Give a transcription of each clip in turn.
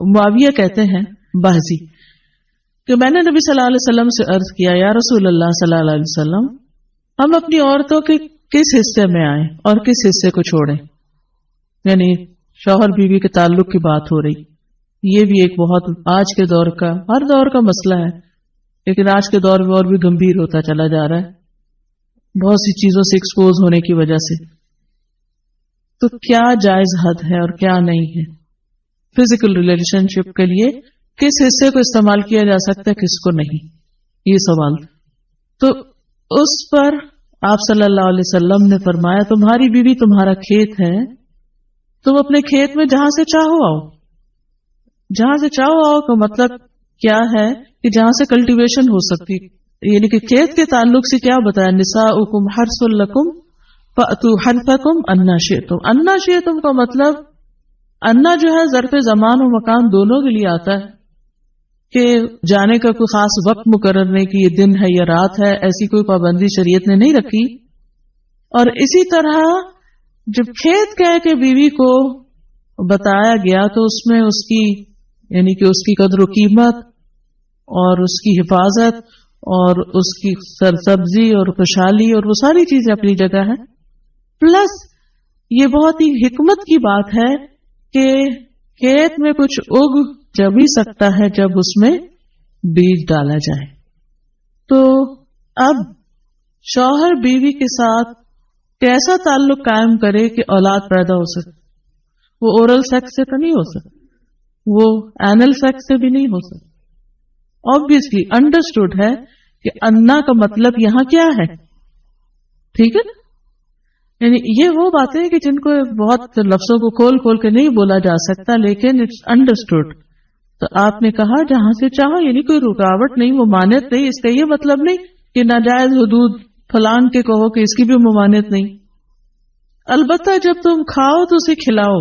معاویہ کہتے ہیں باہزی کہ میں نے نبی صلی اللہ علیہ وسلم سے عرض کیا یا رسول اللہ صلی اللہ علیہ وسلم ہم اپنی عورتوں کے کس حصے میں آئیں اور کس حصے کو چھوڑیں. یعنی شوہر بیوی کے تعلق کی بات ہو رہی. یہ بھی ایک بہت آج کے دور کا ہر دور کا مسئلہ ہے لیکن آج کے دور میں اور بھی گمبھیر ہوتا چلا جا رہا ہے بہت سی چیزوں سے ایکسپوز ہونے کی وجہ سے. تو کیا جائز حد ہے اور کیا نہیں ہے فزیکل ریلیشن شپ کے لیے کس حصے کو استعمال کیا جا سکتا ہے کس کو نہیں یہ سوال. تو اس پر آپ صلی اللہ علیہ وسلم نے فرمایا تمہاری بیوی تمہارا کھیت ہے تم اپنے کھیت میں جہاں سے چاہو آؤ. جہاں سے چاہو آؤ کا مطلب کیا ہے کہ جہاں سے کلٹیویشن ہو سکتی یعنی کہ کھیت کے تعلق سے کیا بتایا نساؤکم حرث لکم فأتوا حرثکم انا شئتم. انا شئتم کا مطلب انا جو ہے ظرف زمان و مکان دونوں کے لیے آتا ہے کہ جانے کا کوئی خاص وقت مقرر نہیں کہ یہ دن ہے یا رات ہے ایسی کوئی پابندی شریعت نے نہیں رکھی. اور اسی طرح جب کھیت کہہ کے بیوی کو بتایا گیا تو اس میں اس کی یعنی کہ اس کی قدر و قیمت اور اس کی حفاظت اور اس کی سرسبزی اور خوشحالی اور وہ ساری چیزیں اپنی جگہ ہیں. پلس یہ بہت ہی حکمت کی بات ہے کہ کھیت میں کچھ اگ جب ہی سکتا ہے جب اس میں بیج ڈالا جائے. تو اب شوہر بیوی کے ساتھ کیسا تعلق قائم کرے کہ اولاد پیدا ہو سکے. وہ اورل سیکس سے تو نہیں ہو سکتا وہ اینل سیکس سے بھی نہیں ہو سکتا. obviously انڈرسٹوڈ ہے کہ انا کا مطلب یہاں کیا ہے. ٹھیک ہے نا یعنی یہ وہ باتیں کہ جن کو بہت لفظوں کو کھول کھول کے نہیں بولا جا سکتا لیکن اٹس انڈرسٹوڈ. تو آپ نے کہا جہاں سے چاہو یعنی کوئی رکاوٹ نہیں ممانعت نہیں. اس کا یہ مطلب نہیں کہ ناجائز حدود فلان کے کہو کہ اس کی بھی ممانعت نہیں. البتہ جب تم کھاؤ تو اسے کھلاؤ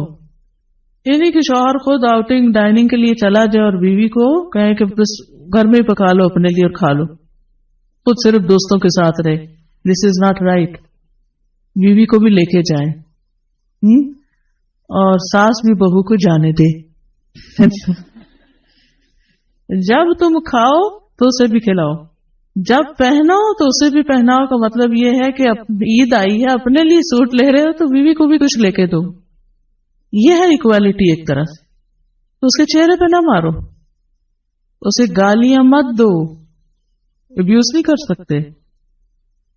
یعنی کہ شوہر خود آؤٹنگ ڈائننگ کے لیے چلا جائے اور بیوی کو کہے کہ بس گھر میں ہی پکا لو اپنے لیے اور کھا لو خود صرف دوستوں کے ساتھ رہے. دس از ناٹ رائٹ. بیوی کو بھی لے کے جائیں اور ساس بھی بہو کو جانے دے. جب تم کھاؤ تو اسے بھی کھلاؤ جب پہناؤ تو اسے بھی پہناؤ کا مطلب یہ ہے کہ عید آئی ہے اپنے لیے سوٹ لے رہے ہو تو بیوی کو بھی کچھ لے کے دو. یہ ہے ایکوالٹی ایک طرح سے. تو اس کے چہرے پہ نہ مارو اسے گالیاں مت دو ابیوز نہیں کر سکتے.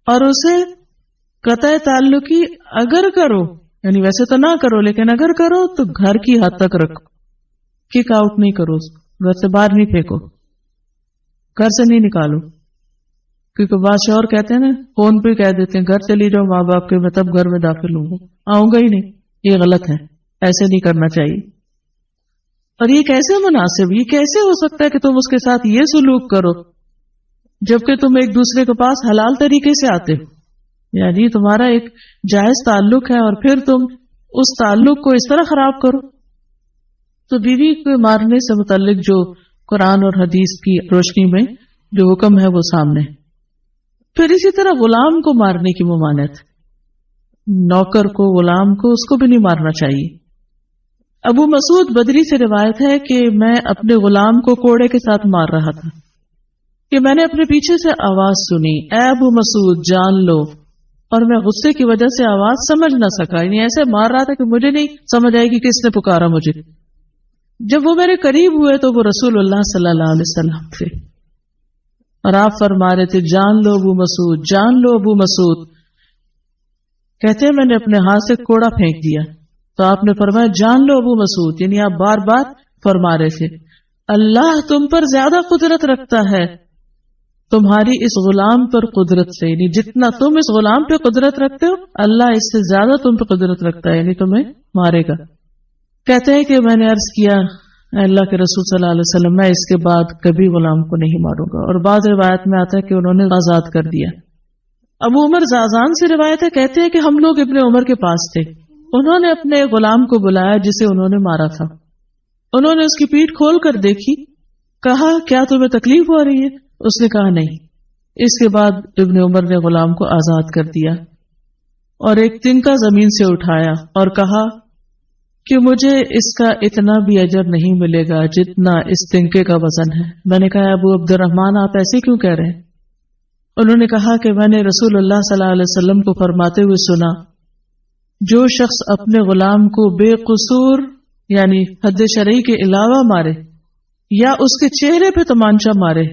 اور اسے قطع تعلقی اگر کرو یعنی ویسے تو نہ کرو لیکن اگر کرو تو گھر کی حد تک رکھو. کک آؤٹ نہیں کرو گھر سے باہر نہیں پھینکو گھر سے نہیں نکالو. کیونکہ بادشاہ اور کہتے ہیں نا فون پہ کہہ دیتے ہیں گھر چلی جاؤ ماں باپ کے میں تب گھر میں داخل ہوں گا آؤں گا ہی نہیں. یہ غلط ہے ایسے نہیں کرنا چاہیے. اور یہ کیسے مناسب یہ کیسے ہو سکتا ہے کہ تم اس کے ساتھ یہ سلوک کرو جبکہ تم ایک دوسرے کے پاس حلال طریقے سے آتے ہو. یعنی تمہارا ایک جائز تعلق ہے اور پھر تم اس تعلق کو اس طرح خراب کرو. تو بیوی کو مارنے سے متعلق جو قرآن اور حدیث کی روشنی میں جو حکم ہے وہ سامنے. پھر اسی طرح غلام کو مارنے کی ممانعت نوکر کو غلام کو اس کو بھی نہیں مارنا چاہیے. ابو مسعود بدری سے روایت ہے کہ میں اپنے غلام کو کوڑے کے ساتھ مار رہا تھا کہ میں نے اپنے پیچھے سے آواز سنی اے ابو مسعود جان لو اور میں غصے کی وجہ سے آواز سمجھ نہ سکا یعنی ایسے مار رہا تھا کہ مجھے نہیں سمجھ آئے گی کس نے پکارا مجھے. جب وہ میرے قریب ہوئے تو وہ رسول اللہ صلی اللہ علیہ وسلم تھے اور آپ فرما رہے تھے جان لو ابو مسعود جان لو ابو مسعود. کہتے ہیں میں نے اپنے ہاتھ سے کوڑا پھینک دیا تو آپ نے فرمایا جان لو ابو مسعود یعنی آپ بار بار فرما رہے تھے اللہ تم پر زیادہ قدرت رکھتا ہے تمہاری اس غلام پر قدرت سے یعنی جتنا تم اس غلام پہ قدرت رکھتے ہو اللہ اس سے زیادہ تم پہ قدرت رکھتا ہے یعنی تمہیں مارے گا. کہتے ہیں کہ میں نے عرض کیا اللہ کے رسول صلی اللہ علیہ وسلم میں اس کے بعد کبھی غلام کو نہیں ماروں گا. اور بعض روایت میں آتا ہے کہ انہوں نے آزاد کر دیا. ابو عمر زازان سے روایت ہے کہتے ہیں کہ ہم لوگ ابن عمر کے پاس تھے انہوں نے اپنے غلام کو بلایا جسے انہوں نے مارا تھا. انہوں نے اس کی پیٹھ کھول کر دیکھی کہا کیا تمہیں تکلیف ہو رہی ہے اس نے کہا نہیں. اس کے بعد ابن عمر نے غلام کو آزاد کر دیا اور ایک تنکا زمین سے اٹھایا اور کہا کہ مجھے اس کا اتنا بھی اجر نہیں ملے گا جتنا اس تنکے کا وزن ہے. میں نے کہا ابو عبد الرحمن آپ ایسے کیوں کہہ رہے ہیں؟ انہوں نے کہا کہ میں نے رسول اللہ صلی اللہ علیہ وسلم کو فرماتے ہوئے سنا جو شخص اپنے غلام کو بے قصور یعنی حد شرعی کے علاوہ مارے یا اس کے چہرے پہ تمانچہ مارے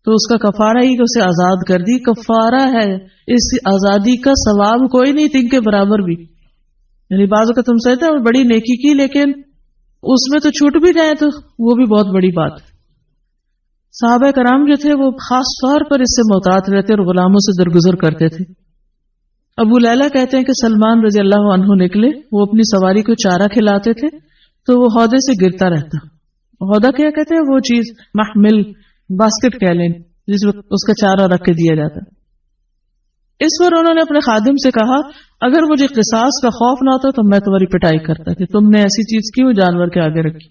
تو اس کا کفارہ ہی کہ اسے آزاد کر دی. کفارہ ہے، اس آزادی کا ثواب کوئی نہیں تن کے برابر بھی. یعنی بعض کا تم سمجھتے ہیں بڑی نیکی کی لیکن اس میں تو چھوٹ بھی جائے تو وہ بھی بہت بڑی بات. صحابہ کرام جو تھے وہ خاص طور پر اس سے محتاط رہتے اور غلاموں سے درگزر کرتے تھے. ابو لیلہ کہتے ہیں کہ سلمان رضی اللہ عنہ نکلے، وہ اپنی سواری کو چارہ کھلاتے تھے تو وہ ہودے سے گرتا رہتا. ہودہ کیا کہتے ہیں؟ وہ چیز محمل باسکٹ کہہ لیں جس میں اس کا چارہ رکھ کے دیا جاتا. اس پر انہوں نے اپنے خادم سے کہا اگر مجھے قصاص کا خوف نہ ہوتا تو میں تمہاری پٹائی کرتا کہ تم نے ایسی چیز کیوں جانور کے آگے رکھی.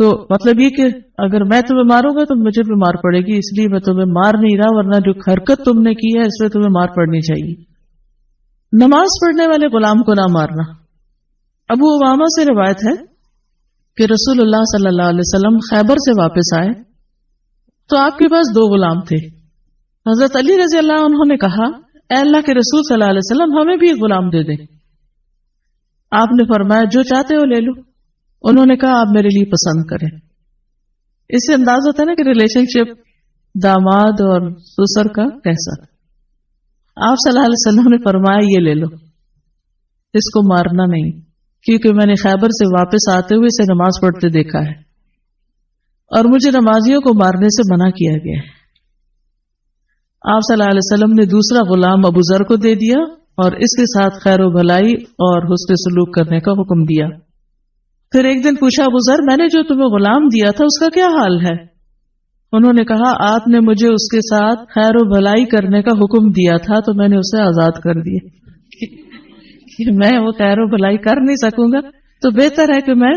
تو مطلب یہ کہ اگر میں تمہیں ماروں گا تو مجھے بھی مار پڑے گی، اس لیے میں تمہیں مار نہیں رہا، ورنہ جو حرکت تم نے کی ہے اس میں تمہیں مار پڑنی چاہیے. نماز پڑھنے والے غلام کو نہ مارنا. ابو امامہ سے روایت ہے کہ رسول اللہ صلی اللہ علیہ وسلم خیبر سے واپس آئے تو آپ کے پاس 2 غلام تھے. حضرت علی رضی اللہ عنہ نے کہا اے اللہ کے رسول صلی اللہ علیہ وسلم ہمیں بھی ایک غلام دے دیں. آپ نے فرمایا جو چاہتے ہو لے لو. انہوں نے کہا آپ میرے لیے پسند کریں. اس سے انداز ہوتا ہے نا کہ ریلیشن شپ داماد اور سسر کا کیسا. آپ صلی اللہ علیہ وسلم نے فرمایا یہ لے لو، اس کو مارنا نہیں، کیونکہ میں نے خیبر سے واپس آتے ہوئے اسے نماز پڑھتے دیکھا ہے اور مجھے نمازیوں کو مارنے سے منع کیا گیا ہے. آپ صلی اللہ علیہ وسلم نے دوسرا غلام ابو ذر کو دے دیا اور اس کے ساتھ خیر و بھلائی اور حسن سلوک کرنے کا حکم دیا. پھر ایک دن پوچھا ابو ذر میں نے جو تمہیں غلام دیا تھا اس کا کیا حال ہے؟ انہوں نے کہا آپ نے مجھے اس کے ساتھ خیر و بھلائی کرنے کا حکم دیا تھا تو میں نے اسے آزاد کر دیا. کہ میں وہ خیر و بھلائی کر نہیں سکوں گا تو بہتر ہے کہ میں